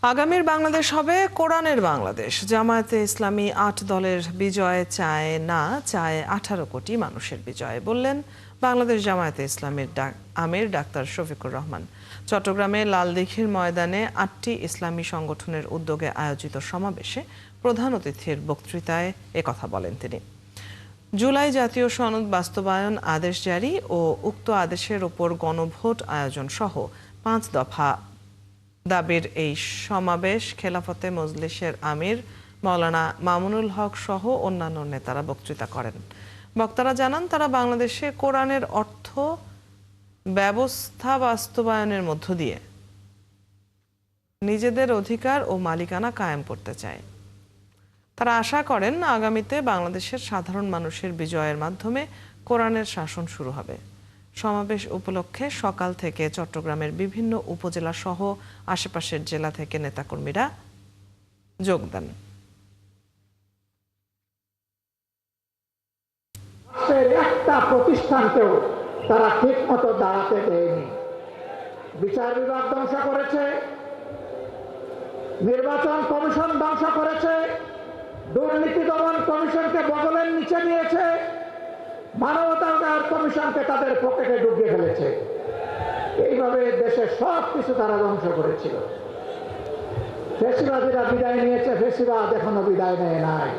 আগামীর বাংলাদেশ হবে কোরআনের বাংলাদেশ। জামায়াতে ইসলামী ৮ দলের বিজয় চায় না, চায় ১৮ কোটি মানুষের বিজয়, বললেন বাংলাদেশ জামায়াতে ইসলামীর আমির ডাক্তার শফিকুর রহমান। চট্টগ্রামে লালদীঘির ময়দানে ৮টি ইসলামী সংগঠনের উদ্যোগে আয়োজিত সমাবেশে প্রধান অতিথির বক্তৃতায় একথা বলেন তিনি। জুলাই জাতীয় সনদ বাস্তবায়ন আদেশ জারি ও উক্ত আদেশের ওপর গণভোট আয়োজন সহ ৫ দফা দাবির এই সমাবেশ খেলাফতে মজলিসের আমির মাওলানা মামুনুল হক সহ অন্যান্য নেতারা বক্তৃতা করেন। বক্তারা জানান, তারা বাংলাদেশে কোরআনের অর্থ ব্যবস্থা বাস্তবায়নের মধ্য দিয়ে নিজেদের অধিকার ও মালিকানা কায়েম করতে চায়। তারা আশা করেন, আগামীতে বাংলাদেশের সাধারণ মানুষের বিজয়ের মাধ্যমে কোরআনের শাসন শুরু হবে। সমাবেশ উপলক্ষে সকাল থেকে চট্টগ্রামের বিভিন্ন উপজেলা সহ আশেপাশের জেলা থেকে নেতাকর্মীরা যোগ দেন। একটা প্রতিষ্ঠানকেও তারা ঠিক মতো দাঁড়াতে দেয়নি। বিচার বিভাগ ধ্বংস করেছে, নির্বাচন কমিশন ধ্বংস করেছে, দুর্নীতি দমন কমিশনকে বগলের নিচে নিয়েছে, মানবাধিকার কমিশনকে তাদের পকেটে ঢুকিয়ে ফেলেছে। এইভাবে দেশের সব কিছু তারা ধ্বংস করেছিল। ফেসিবাদীরা বিদায় নিয়েছে, ফেসিবাদ এখনো বিদায় নেয় নাই।